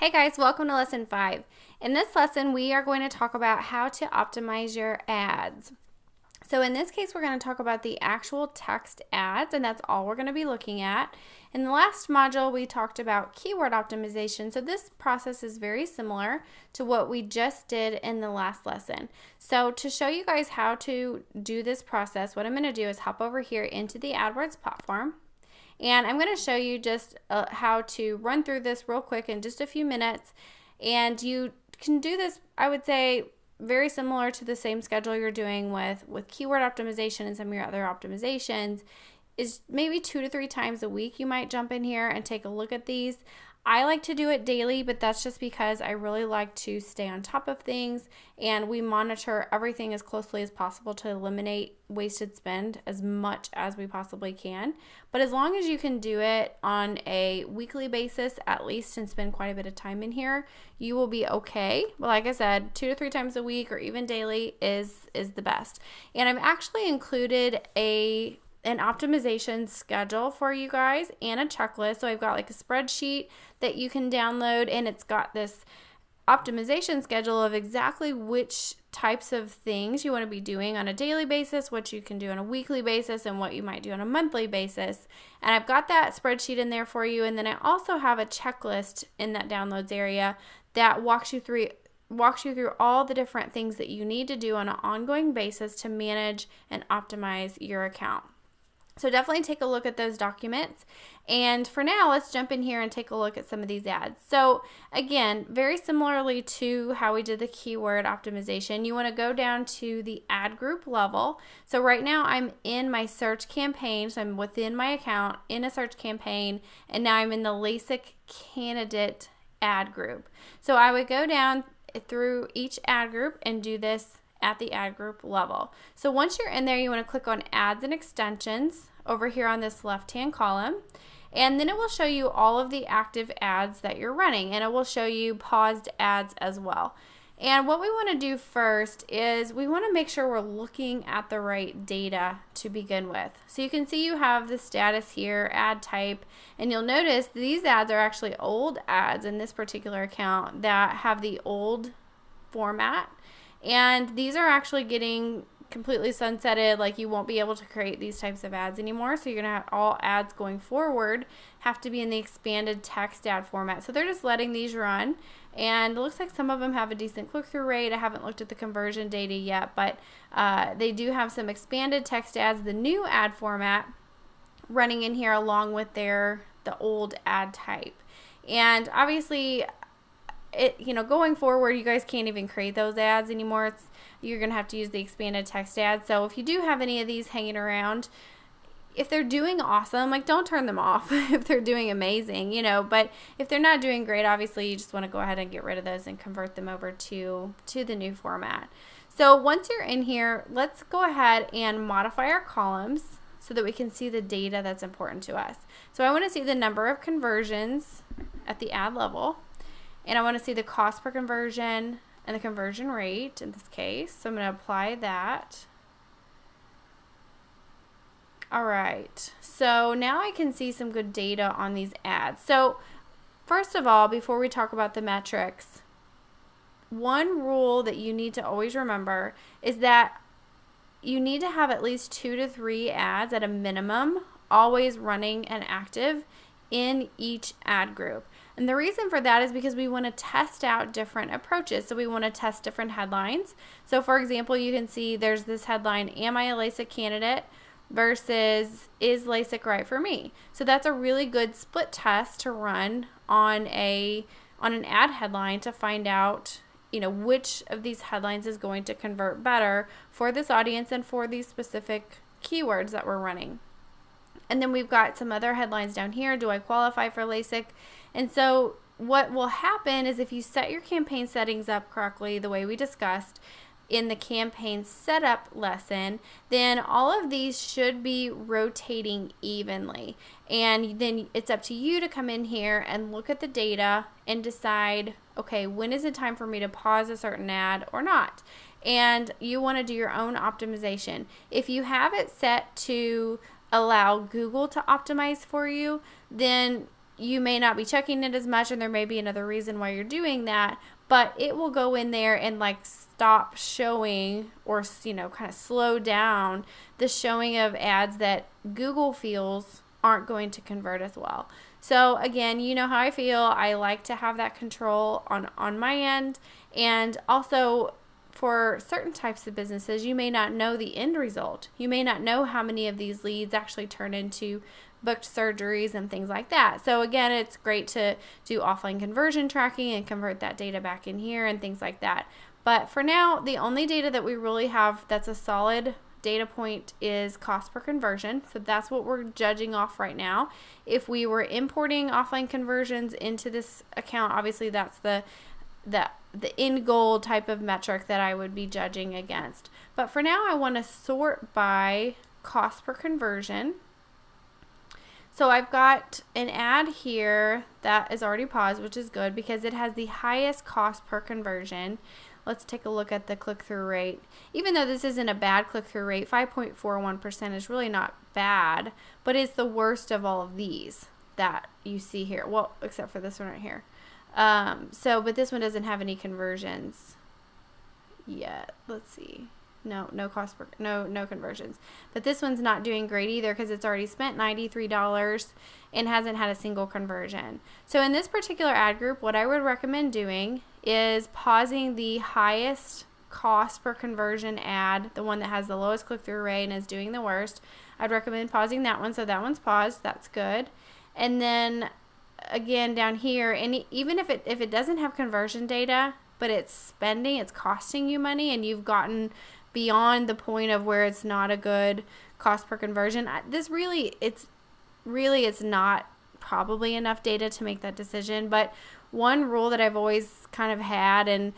Hey guys, welcome to lesson 5. In this lesson, we are going to talk about how to optimize your ads. So in this case, we're going to talk about the actual text ads, and that's all we're going to be looking at. In the last module, we talked about keyword optimization, so this process is very similar to what we just did in the last lesson. So to show you guys how to do this process, what I'm going to do is hop over here into the AdWords platform. And I'm going to show you just how to run through this real quick in just a few minutes. And you can do this, I would say, very similar to the same schedule you're doing with keyword optimization and some of your other optimizations. Is maybe 2 to 3 times a week you might jump in here and take a look at these. I like to do it daily, but that's just because I really like to stay on top of things, and we monitor everything as closely as possible to eliminate wasted spend as much as we possibly can. But as long as you can do it on a weekly basis at least and spend quite a bit of time in here, you will be okay. But like I said, 2 to 3 times a week or even daily is the best. And I've actually included an optimization schedule for you guys and a checklist. So I've got like a spreadsheet that you can download, and it's got this optimization schedule of exactly which types of things you want to be doing on a daily basis, what you can do on a weekly basis, and what you might do on a monthly basis. And I've got that spreadsheet in there for you. And then I also have a checklist in that downloads area that walks you through all the different things that you need to do on an ongoing basis to manage and optimize your account. So definitely take a look at those documents. And for now, let's jump in here and take a look at some of these ads. So again, very similarly to how we did the keyword optimization, you want to go down to the ad group level. So right now I'm in my search campaign. So I'm within my account in a search campaign, and now I'm in the LASIK candidate ad group. So I would go down through each ad group and do this at the ad group level. So once you're in there, you want to click on ads and extensions over here on this left-hand column, and then it will show you all of the active ads that you're running, and it will show you paused ads as well. And what we want to do first is we want to make sure we're looking at the right data to begin with. So you can see you have the status here, ad type, and you'll notice these ads are actually old ads in this particular account that have the old format. And these are actually getting completely sunsetted. Like, you won't be able to create these types of ads anymore. So you're going to have all ads going forward have to be in the expanded text ad format. So they're just letting these run. And it looks like some of them have a decent click-through rate. I haven't looked at the conversion data yet, but they do have some expanded text ads, the new ad format, running in here along with the old ad type. And obviously, going forward, you guys can't even create those ads anymore. You're going to have to use the expanded text ads. So if you do have any of these hanging around, if they're doing awesome, like, don't turn them off if they're doing amazing, but if they're not doing great, obviously you just want to go ahead and get rid of those and convert them over to the new format. So once you're in here, let's go ahead and modify our columns so that we can see the data that's important to us. So I want to see the number of conversions at the ad level. And I want to see the cost per conversion and the conversion rate in this case. So I'm going to apply that. All right. So now I can see some good data on these ads. So first of all, before we talk about the metrics, one rule that you need to always remember is that you need to have at least 2 to 3 ads at a minimum, always running and active in each ad group. And the reason for that is because we want to test out different approaches. So we want to test different headlines. So for example, you can see there's this headline, "Am I a LASIK candidate?" versus "Is LASIK right for me?" So that's a really good split test to run on an ad headline to find out, which of these headlines is going to convert better for this audience and for these specific keywords that we're running. And then we've got some other headlines down here. Do I qualify for LASIK? And so what will happen is if you set your campaign settings up correctly, the way we discussed in the campaign setup lesson, then all of these should be rotating evenly. And then it's up to you to come in here and look at the data and decide, okay, when is it time for me to pause a certain ad or not? And you want to do your own optimization. If you have it set to allow Google to optimize for you, then you may not be checking it as much, and there may be another reason why you're doing that, but it will go in there and like stop showing, or, you know, kind of slow down the showing of ads that Google feels aren't going to convert as well. So again, you know how I feel. I like to have that control on my end. And also, for certain types of businesses, you may not know the end result. You may not know how many of these leads actually turn into booked surgeries and things like that. So again, it's great to do offline conversion tracking and convert that data back in here and things like that. But for now, the only data that we really have that's a solid data point is cost per conversion. So that's what we're judging off right now. If we were importing offline conversions into this account, obviously that's the end goal type of metric that I would be judging against. But for now, I want to sort by cost per conversion. So I've got an ad here that is already paused, which is good because it has the highest cost per conversion. Let's take a look at the click-through rate. Even though this isn't a bad click-through rate, 5.41% is really not bad, but it's the worst of all of these that you see here. Well, except for this one right here. But this one doesn't have any conversions yet. Let's see. No conversions. But this one's not doing great either because it's already spent $93 and hasn't had a single conversion. So in this particular ad group, what I would recommend doing is pausing the highest cost per conversion ad, the one that has the lowest click-through rate and is doing the worst. I'd recommend pausing that one. So that one's paused. That's good. And then again down here, and even if it doesn't have conversion data, but it's costing you money, and you've gotten beyond the point of where it's not a good cost per conversion, it's not probably enough data to make that decision. But one rule that I've always kind of had, and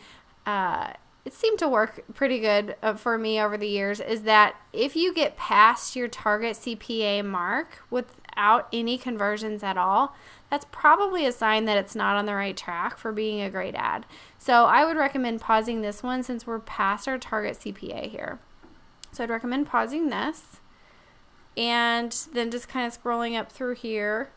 it seemed to work pretty good for me over the years, is that if you get past your target CPA mark without any conversions at all, that's probably a sign that it's not on the right track for being a great ad. So I would recommend pausing this one since we're past our target CPA here. So I'd recommend pausing this and then just kind of scrolling up through here.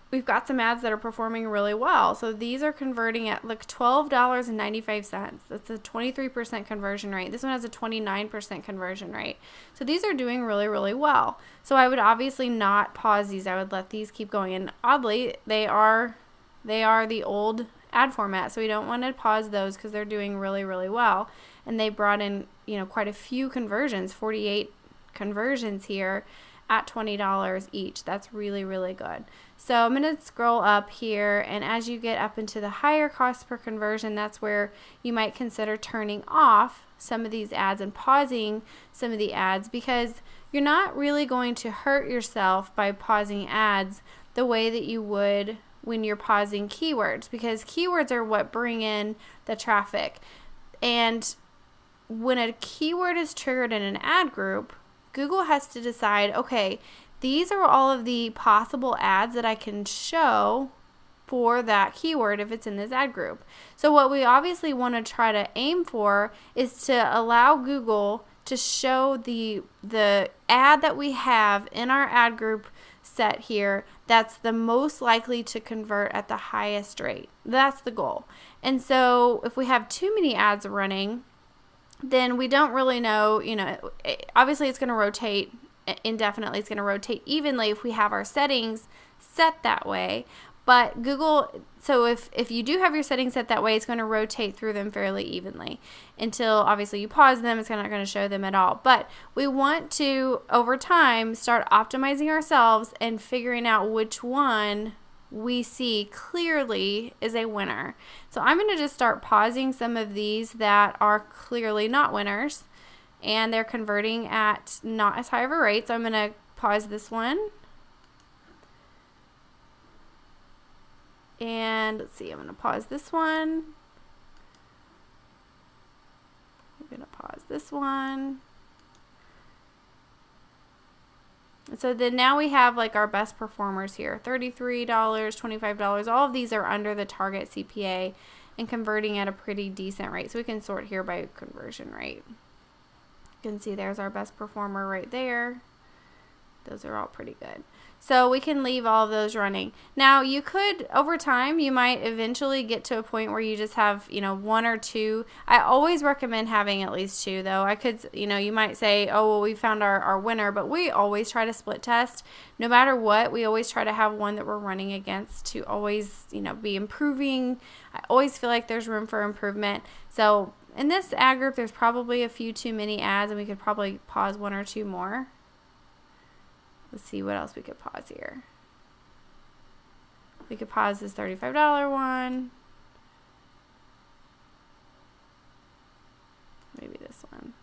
We've got some ads that are performing really well. So these are converting at like $12.95. That's a 23% conversion rate. This one has a 29% conversion rate. So these are doing really, really well. So I would obviously not pause these. I would let these keep going. And oddly, they are the old ad format. So we don't want to pause those because they're doing really, really well. And they brought in, quite a few conversions, 48 conversions here at $20 each. That's really, really good. So I'm going to scroll up here, and as you get up into the higher cost per conversion, that's where you might consider turning off some of these ads and pausing some of the ads, because you're not really going to hurt yourself by pausing ads the way that you would when you're pausing keywords, because keywords are what bring in the traffic. And when a keyword is triggered in an ad group, Google has to decide, okay, these are all of the possible ads that I can show for that keyword if it's in this ad group. So what we obviously want to try to aim for is to allow Google to show the ad that we have in our ad group set here that's the most likely to convert at the highest rate. That's the goal. And so if we have too many ads running, then we don't really know, obviously it's going to rotate indefinitely. It's going to rotate evenly if we have our settings set that way. But Google, so if you do have your settings set that way, it's going to rotate through them fairly evenly until obviously you pause them. It's not going to show them at all. But we want to, over time, start optimizing ourselves and figuring out which one we see clearly is a winner. So I'm going to just start pausing some of these that are clearly not winners, and they're converting at not as high of a rate. So I'm going to pause this one. And let's see, I'm going to pause this one. I'm going to pause this one. And so then now we have like our best performers here. $33, $25. All of these are under the target CPA and converting at a pretty decent rate. So we can sort here by conversion rate. You can see there's our best performer right there. Those are all pretty good. So we can leave all of those running. Now you could, over time, you might eventually get to a point where you just have, one or two. I always recommend having at least two though. I could, you might say, oh, well, we found our winner, but we always try to split test. No matter what, we always try to have one that we're running against to always, be improving. I always feel like there's room for improvement. So in this ad group, there's probably a few too many ads, and we could probably pause one or two more. Let's see what else we could pause here. We could pause this $35 one. Maybe this one.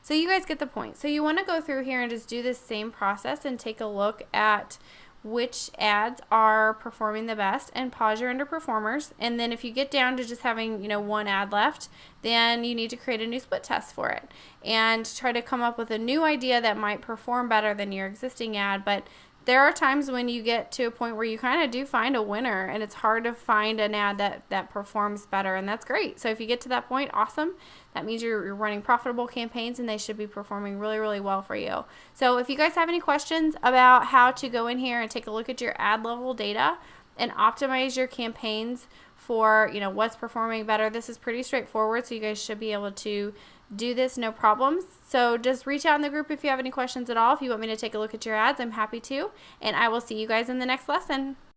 So you guys get the point. So you want to go through here and just do this same process and take a look at which ads are performing the best and pause your underperformers. And then if you get down to just having, one ad left, then you need to create a new split test for it and try to come up with a new idea that might perform better than your existing ad. But there are times when you get to a point where you kind of do find a winner, and it's hard to find an ad that performs better, and that's great. So if you get to that point, awesome. That means you're running profitable campaigns, and they should be performing really, really well for you. So if you guys have any questions about how to go in here and take a look at your ad level data and optimize your campaigns for, what's performing better, this is pretty straightforward, so you guys should be able to do this no problems. So just reach out in the group if you have any questions at all. If you want me to take a look at your ads, I'm happy to, and I will see you guys in the next lesson.